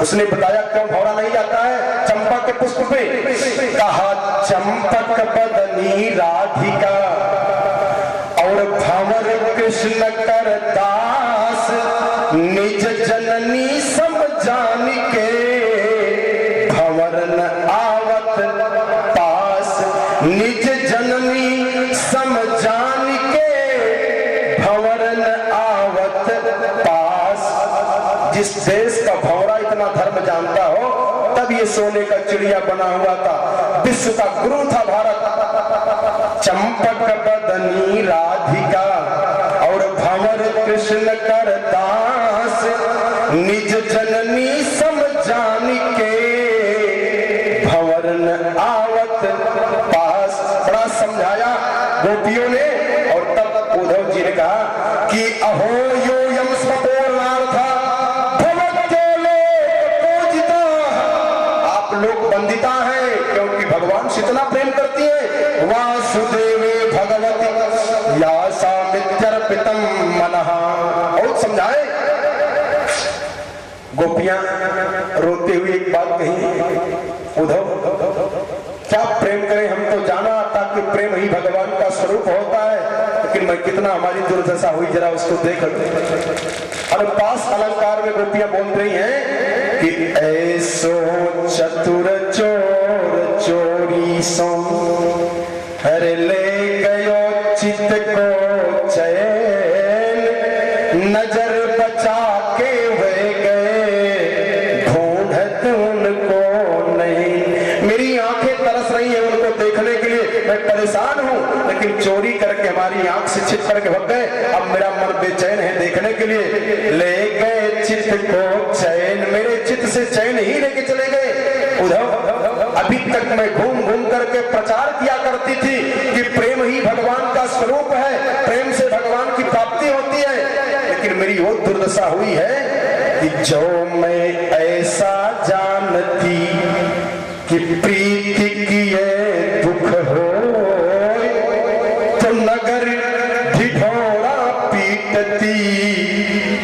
उसने बताया क्यों भौरा नहीं जाता है चंपा के पुष्प पे। कहा चंपक बदनी राधिका और भंवर कृष्ण कर दास, निज जननी सम जान के भंवर न आवत पास। निज जननी सम जान के भंवर न आवत पास। जिस देश का भंवरा इतना धर्म जानता हो, तब ये सोने का चिड़िया बना हुआ था, विश्व का गुरु था भारत। चंपक बदनी राधिका और भंवर कृष्ण कर दास, निज जननी सम जान के भंवर न आवत पास। बड़ा समझाया गोपियों ने, और तब उद्धव जी ने कहा कि अहो यो यम स्वपोर्णार्था भवत्योलो पूजिता। आप लोग बंदिता है, क्योंकि भगवान से इतना प्रेम करती है। वासुदेवे भगवती यासा मित्यर्पितम मनः। और समझाए गोपियां रोते हुए एक बात कही, उद्धव क्या प्रेम करें, हम तो जाना था कि प्रेम ही भगवान का स्वरूप होता है, लेकिन मैं कितना हमारी दुर्दशा हुई जरा उसको देख। और पास अलंकार में गोपियां बोल रही हैं कि ऐसो चतुर चोर चोरी सो, हर ले गयो चित्त को चैन, नजर बचा के वे गए ढूंढत उनको नहीं। मेरी आंखें तरस रही हैं उनको देखने के लिए, मैं परेशान हूं, लेकिन चोरी करके हमारी आंख से छिप करके भग गए। अब मेरा मन बेचैन है देखने के लिए। ले गए चित्त को चैन, मेरे चित्त से चैन ही लेके चले गए। उद्धव अभी तक मैं घूम घूम करके प्रचार किया करती थी कि प्रेम ही भगवान का स्वरूप है, प्रेम से भगवान की प्राप्ति होती है, लेकिन मेरी वो दुर्दशा हुई है कि जो मैं ऐसा जानती कि प्रीति किए दुख हो, तो नगर ढिढोरा पीटती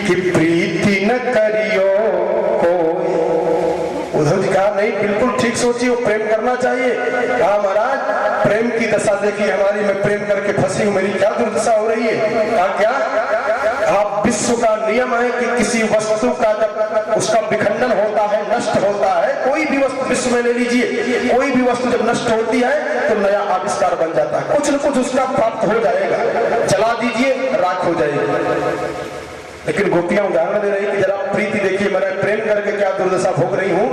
कि प्रीति न करियो कोई। उद्धव जी कहा नहीं, बिल्कुल ठीक सोची, वो प्रेम करना चाहिए। कहा महाराज प्रेम की दशा देखिए हमारी, मैं प्रेम करके फंसी हूं, मेरी क्या दुर्दशा हो रही है। कहा क्या? कहा विश्व का नियम है कि किसी वस्तु का जब उसका विखंडन होता है, नष्ट होता है, कोई भी वस्तु विश्व में ले लीजिए, कोई भी वस्तु जब नष्ट होती है तो नया आविष्कार बन जाता है, कुछ न कुछ उसका प्राप्त हो जाएगा। जला दीजिए राख हो जाएगी। लेकिन गोपियां उदाहरण दे रही कि जरा प्रीति देखिए, मैं प्रेम करके क्या दुर्दशा भोग रही हूं।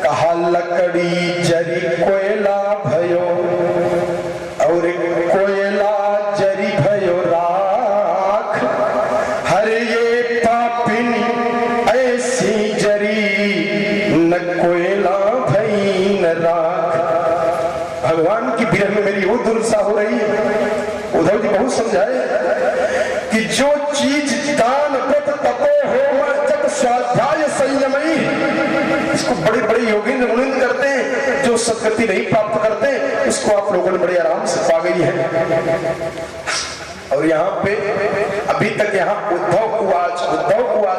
कहा लकड़ी जरी कोयला भयो और कोयला जरी भयो राख, हर ये पापिनी ऐसी जरी न कोयला भई न राख। भगवान की विरह में मेरी वो दुर्दशा हो रही है। उद्धव जी बहुत समझाए कि जो चीज दान व्रत तपो होम जप स्वाध्याय संयमई, इसको बड़े बड़े योगी निर्णय करते हैं, जो सद्गति नहीं प्राप्त करते उसको आप लोगों ने बड़े आराम से पा गई है। और यहाँ पे अभी तक यहाँ उद्धव उवाच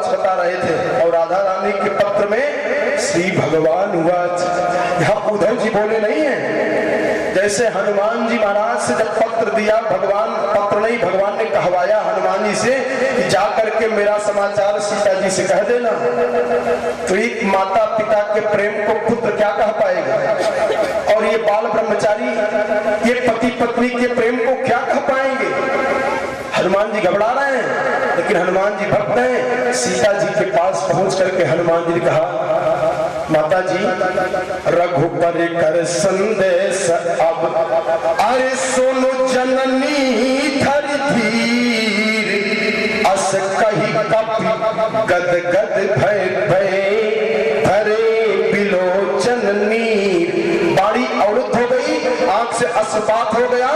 बता रहे थे, और राधा रानी के पत्र में श्री भगवान उवाच। यहाँ उद्धव जी बोले नहीं है। जैसे हनुमान जी महाराज से जब पत्र दिया, पत्र नहीं भगवान ने कहवाया हनुमान जी से कि जा करके मेरा समाचार सीता जी से कह देना। तो एक माता पिता के प्रेम को पुत्र क्या कह पाएगा, और ये बाल ब्रह्मचारी ये पति पत्नी के प्रेम को क्या कह पाएंगे। हनुमान जी घबरा रहे हैं, लेकिन हनुमान जी भक्त हैं। सीता जी के पास पहुंच करके हनुमान जी ने कहा, माता जी रघुपर कर संदेश अब, अरे सुनो जननी थर धीर, अस कही कपि गद गद भय भय धरे बिलोचन नीर। बाड़ी अवरुद्ध हो गई, आंख से अश्रुपात हो गया।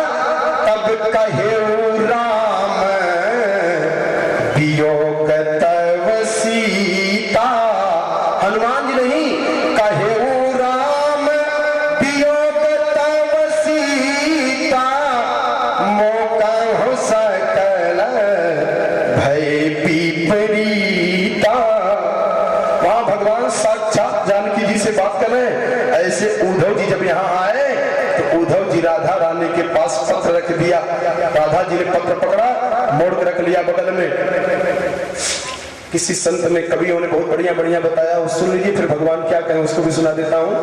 तब कहे राम वियोग तव सीता। हनुमान जी नहीं, कहे राम वियोग तव सीता, मौका हो सकल भय विपरीता। वहां भगवान यहाँ आए तो उद्धव जी राधा रानी के पास पत्र रख दिया। राधा जी ने पत्र पकड़ा, मोड़ के रख लिया बगल में। किसी संत ने, कवियों ने बहुत बढ़िया बढ़िया बताया, सुन लीजिए, फिर भगवान क्या कहें उसको भी सुना देता हूँ।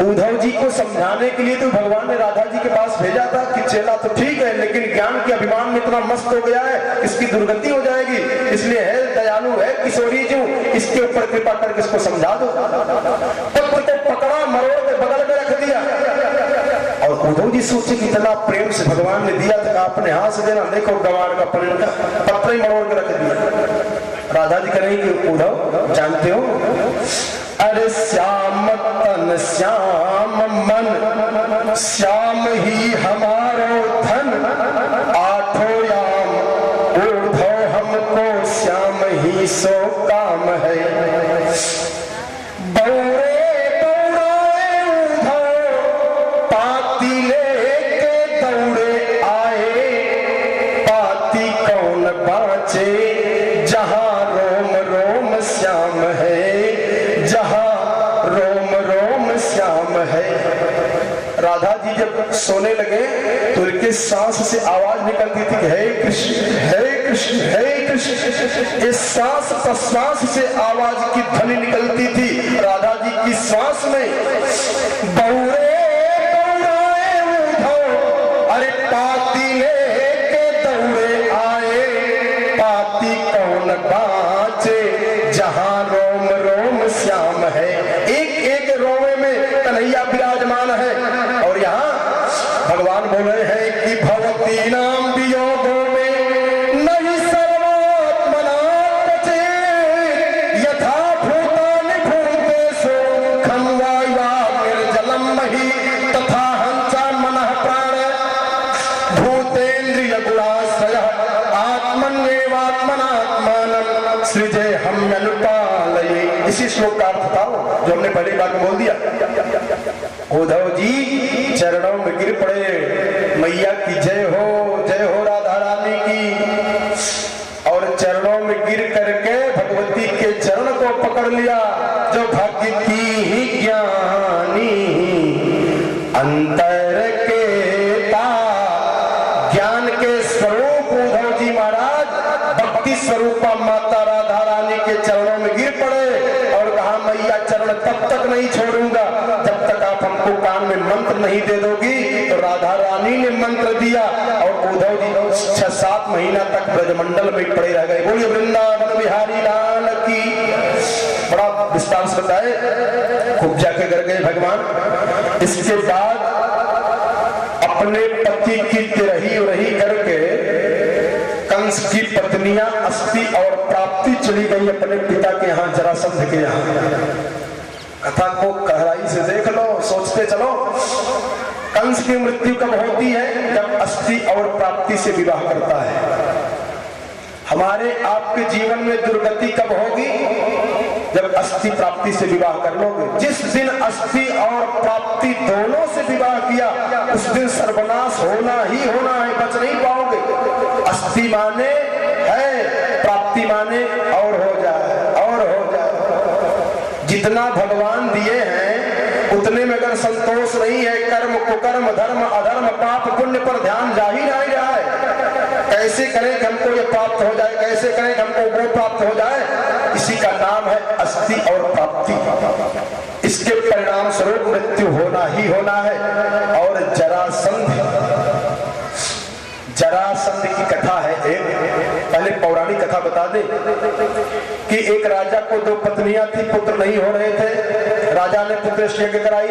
उद्धव जी को समझाने के लिए तो भगवान ने राधा जी के पास भेजा था कि चेला तो ठीक है, लेकिन ज्ञान के अभिमान में इतना मस्त हो गया है, इसकी दुर्गति हो जाएगी, इसलिए है दयालु है किशोरी जी, इसके ऊपर कृपा करके इसको समझा दो। पत्र को पकड़ा, मरोड़ के बगल में रख दिया। और उद्धव जी सोचे कि इतना प्रेम से भगवान ने दिया था, अपने हाथ से देना, देखो गवार का पत्र ही मरोड़ के रख दिया। राधा जी करेंगे, उद्धव जानते हो, अरे श्याम तन श्याम मन, श्याम ही हमारो धन, आठों याम उद्धव हमको श्याम ही सो काम है। बौरे दौड़ाए उद्धव, पाती लेके दौड़े आए, पाती कौन बाचे जहां रोम रोम श्याम है, जहां रोम रोम श्याम है। राधा जी जब सोने लगे तो उनके सांस से आवाज निकलती थी, हे कृष्ण हे कृष्ण हे कृष्ण। इस सांस प्रश्वास से आवाज की ध्वनि निकलती थी राधा जी की सांस में। बौरे दौड़ाए उद्धव, अरे पाती लेके दौड़े आए, पाती कौन बाचे जहां रोम रोम श्याम है। एक एक रोमे में कन्हैया विराजमान है। और यहाँ भगवान बोल रहे हैं कि भवती नाम वियोगों में नहीं सर्वात्मना पचे, यथा भूतानि भूतेषु खंवाया निर्जलम मही, तथा हंसा मनः प्राण भूतेन्द्रिय गुणाश्रय आत्मन्येवात्मनात्मानं सृजे हमयनुपालये। इसी श्लोक का अर्थ था जो हमने पहली बार में बोल दिया। उद्धव जी चरणों में गिर पड़े, मैया की जय हो राधा रानी की। और चरणों में गिर करके भगवती के चरण को पकड़ लिया। जो भाग्य की ही ज्ञानी अंतर के ता, ज्ञान के स्वरूप उद्धव जी महाराज भक्ति स्वरूपा माता राधा रानी के चरणों में गिर पड़े और कहा, मैया चरण तब तक नहीं छोड़ूंगा जब तक आप हमको कान में मंत्र नहीं दे दोगी। तो राधा रानी ने मंत्र दिया और उद्धव जी 6-7 महीना तक ब्रजमंडल में पड़े रह गए। बोलिए वृंदावन बिहारी लाल की। बड़ा विस्तार से बताए, खूब जाके कर गए भगवान। इसके बाद अपने पति की तिरही उरही करके कंस की पत्नियां अस्थि और प्राप्ति चली गई अपने पिता के यहाँ, जरासंध के यहाँ। कथा को गहराई से देख लो, सोचते चलो। कंस की मृत्यु कब होती है? जब अस्थि और प्राप्ति से विवाह करता है। हमारे आपके जीवन में दुर्गति कब होगी? जब अस्थि प्राप्ति से विवाह कर लोगे। जिस दिन अस्थि और प्राप्ति दोनों से विवाह किया उस दिन सर्वनाश होना ही होना है, बच नहीं पाओगे। अस्थि माने है, प्राप्ति माने और हो जाए, और हो जाए। जितना भगवान दिए हैं उतने में अगर संतोष नहीं है, कर्म कुकर्म धर्म अधर्म पाप पुण्य पर ध्यान जा ही नहीं रहा है। कैसे करें कि हमको ये प्राप्त हो जाए, कैसे करें कि हमको वो प्राप्त हो जाए, इसी का नाम है अस्थि और प्राप्ति। इसके परिणाम स्वरूप मृत्यु होना ही होना है। और जरासंध की कथा है एक, पहले पौराणिक कथा बता दे कि एक राजा को 2 पत्नियां थी, पुत्र नहीं हो रहे थे। राजा ने पुत्र यज्ञ कराई,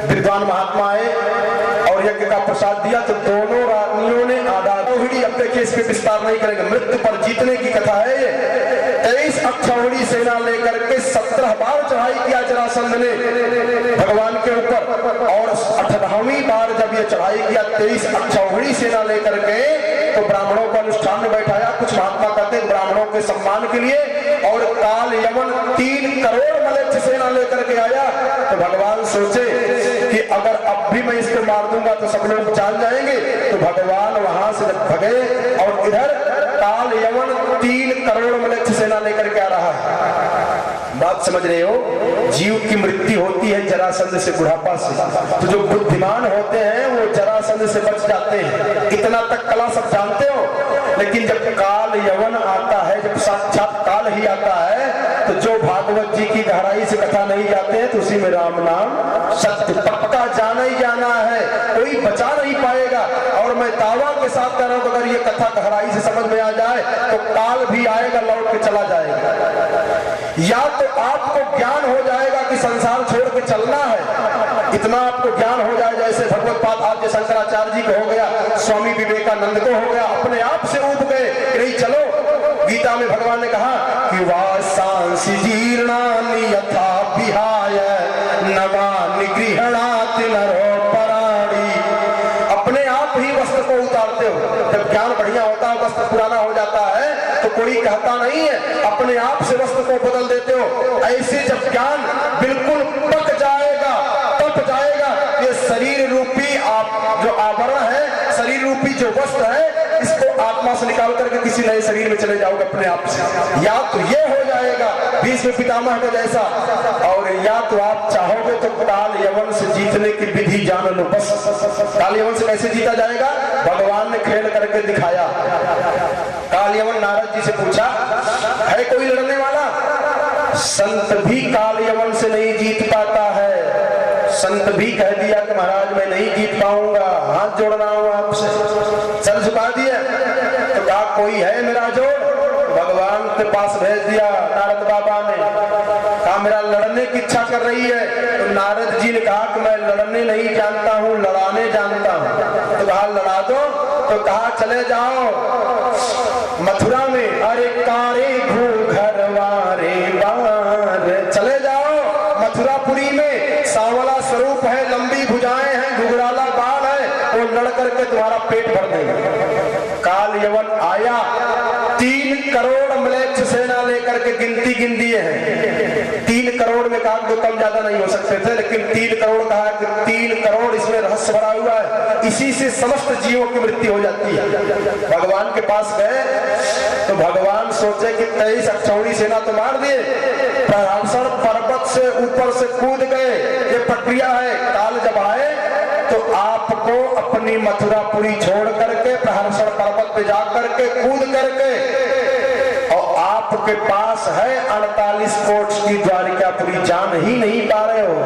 विद्वान महात्मा आए और यज्ञ का प्रसाद दिया तो दोनों रानियों ने आधा रोहिणी, अब देखिए इस पे विस्तार नहीं करेंगे, मृत्यु पर जीतने की कथा है ये। 23 अक्षौहिणी सेना लेकर के 17 बार चढ़ाई किया जरासंध ने भगवान के ऊपर, और 18वीं बार जब ये चढ़ाई किया 23 अक्षौहिणी सेना लेकर के, तो ब्राह्मणों को अनुष्ठान में बैठाया। कुछ महात्मा कहते हैं ब्राह्मणों के सम्मान के लिए, और काल यवन 3 करोड़ मलेच्छ सेना लेकर के आया। तो भगवान सोचे कि अगर अब भी मैं इसको मार दूंगा तो सब लोग जान जाएंगे। तो भगवान वहां से भगे और इधर काल यवन 3 करोड़ मलेच्छ सेना लेकर के आ रहा है। बात समझ रहे हो? जीव की मृत्यु होती है जरासंध से, बुढ़ापा से। तो जो बुद्धिमान होते हैं वो जरासंध से बच जाते हैं। इतना तक कला सब जानते हो, लेकिन जब काल यवन आता है, जब साक्षात काल ही आता है, तो जो भागवत जी की गहराई से कथा नहीं जाते हैं, तो उसी में राम नाम सत्य पक्का जाना ही जाना है, कोई बचा नहीं पाएगा। और मैं दावा के साथ कह रहा हूं, अगर ये कथा गहराई से समझ में आ जाए तो काल भी आएगा, लौट के चला जाएगा। या तो आपको ज्ञान हो जाएगा कि संसार छोड़ के चलना है, इतना आपको ज्ञान हो जाए, जैसे भगवत पाद आद्य शंकराचार्य जी को हो गया, स्वामी विवेकानंद को हो गया, अपने आप से उठ गए, नहीं चलो। गीता में भगवान ने कहा कि वासांसि जीर्णानि यथा विहाय नवानि गृह्णाति नरो पराणि। अपने आप ही वस्त्र को उतारते हो। जब ज्ञान बढ़िया होता है, वस्त्र पुराना हो जाता है, तो कोई कहता नहीं है, अपने आप से वस्त्र को बदल देते हो। ऐसे जब ज्ञान बिल्कुल पक जाएगा, तप जाएगा, ये शरीर रूपी आप जो आवरण है, शरीर रूपी जो वस्त्र है, इसको आत्मा से निकाल करके किसी नए शरीर में चले जाओगे अपने आप से। या तो ये हो जाएगा भीष्म पितामह के जैसा, और या तो आप चाहोगे तो काल यवन से जीतने की विधि जान लो बस। काल यवन से कैसे जीता जाएगा? भगवान ने खेल करके दिखाया। काल यवन नारद जी से पूछा, है कोई लड़ने वाला? संत भी काल यवन से नहीं जीत पाता है। संत भी कह दिया कि महाराज मैं नहीं जीत पाऊंगा, हाथ जोड़ रहा हूं आपसे, सर झुका दिया। तो कहा कोई है मेरा जोड़? भगवान के पास भेज दिया नारद बाबा ने, कहा मेरा लड़ने की इच्छा कर रही है। तो नारद जी ने कहा कि मैं लड़ने नहीं जानता हूँ, लड़ाने जानता हूँ। तो कहा लड़ा दो। तो कहा चले जाओ मथुरा में, अरे कारे घर वारे बार, चले जाओ मथुरापुरी में, सांवला स्वरूप है, लंबी भुजाएं हैं, घुघराला बाल है, वो लड़ करके तुम्हारा पेट भर देंगे। काल यवन आया, 3 करोड़ म्लेच्छ सेना लेकर के गिन दिए हैं। 3 करोड़ में कहा तो कम ज्यादा नहीं हो सकते थे, लेकिन 3 करोड़ कहा कि 3 करोड़, इसमें रहस्य भरा हुआ है, इसी से समस्त जीवों की मृत्यु हो जाती है। भगवान के पास गए तो भगवान सोचे कि 23 अक्षौणी सेना तो मार दिए, प्रहर्षण पर्वत से ऊपर से कूद गए, ये प्रक्रिया है। काल जब आए तो आपको अपनी मथुरापुरी छोड़ करके प्रहर्षण पर्वत पे जा करके कूद करके, और आपके पास है 48 कोट की द्वारिकापुरी, जान ही नहीं पा रहे हो।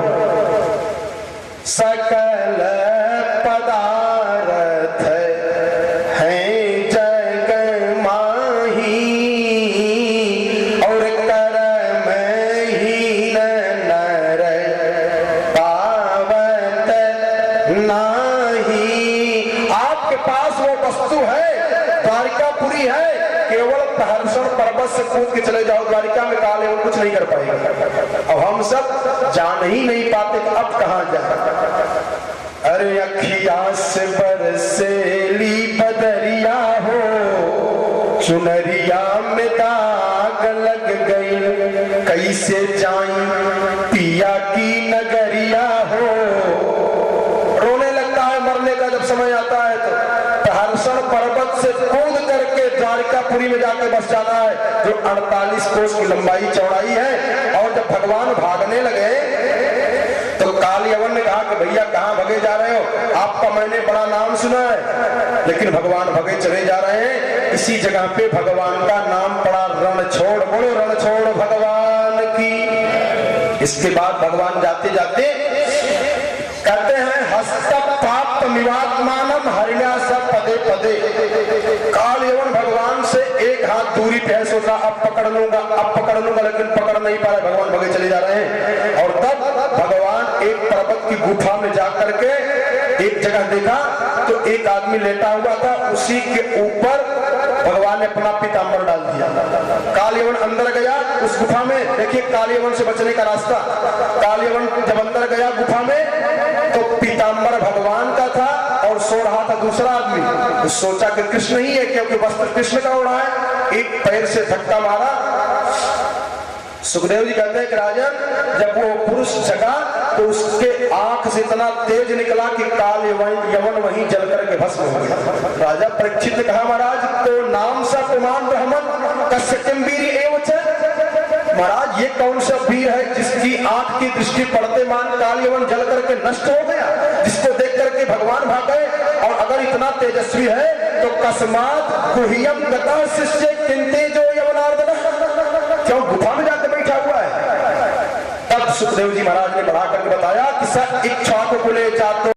सकल पदार्थ हैं जग माही, और कर्म हीन नर पावत नाही। आपके पास वो वस्तु है, द्वारिकापुरी है, केवल प्रहर्षण पर्वत से कूद के चले जाओ द्वारिका में, काल यवन कुछ नहीं कर पाएगा। अब हम सब जान ही नहीं पाते कि अब कहां जाए। अरे अखिया से बरसेली बदरिया हो, चुनरिया में दाग लग गई, कैसे जाई पिया की नगरिया हो। रोने लगता है मरने का जब समय आता है, तो प्रहर्षण पर्वत से कूद करके द्वारिकापुरी में जाकर बस जाना है, जो 48 कोस की लंबाई चौड़ाई है। और जब भगवान भागने लगे तो काल यवन ने कहा कि भैया कहां भगे जा रहे हो? आपका मैंने बड़ा नाम सुना है। लेकिन भगवान भगे चले जा रहे हैं। इसी जगह पे भगवान का नाम पड़ा रण छोड़, बोलो रण छोड़ भगवान की। इसके बाद भगवान जाते जाते कहते हैं हस्तपात मिवात्मानम हरिया सब पदे पदे। काल यवन भगवान से एक हाथ दूरी पे है, सोचा अब पकड़ लूंगा, लेकिन पकड़ नहीं पा रहे, भगवान भगे चले जा रहे हैं। और तब भगवान एक पर्वत की गुफा में जाकर के एक जगह देखा तो एक आदमी लेटा हुआ था, उसी के ऊपर भगवान ने अपना पीताम्बर डाल दिया। काल यवन अंदर गया उस गुफा में, देखिए काल यवन से बचने का रास्ता। काल यवन जब अंदर गया गुफा में तो पीताम्बर भगवान का था और सो रहा था दूसरा आदमी। सोचा कि कृष्ण ही है, क्योंकि वस्त्र कृष्ण का ओढ़ा है। एक पैर से धक्का मारा। सुखदेव जी कहते हैं कि राजन जब वो पुरुष जगा तो उसके आंख से इतना तेज निकला कि काल यवन वहीं जल करके भस्म हो गया। राजा परीक्षित ने कहा महाराज तो नाम सा पुमान ब्राह्मण कस्य किंबीरी एव च। महाराज ये कौन सा वीर है जिसकी आंख की दृष्टि पड़ते मान काल यवन जल करके नष्ट हो गया, जिसको देख करके भगवान भाग गए? और अगर इतना तेजस्वी है तो कस्मात गुह्यम गता शिष्य किंते जो यवनार्दन, क्यों गुफा में जाकर बैठा हुआ है? तब सुखदेव जी महाराज ने बढ़ा करके बताया कि स इच्छा को कुले चातो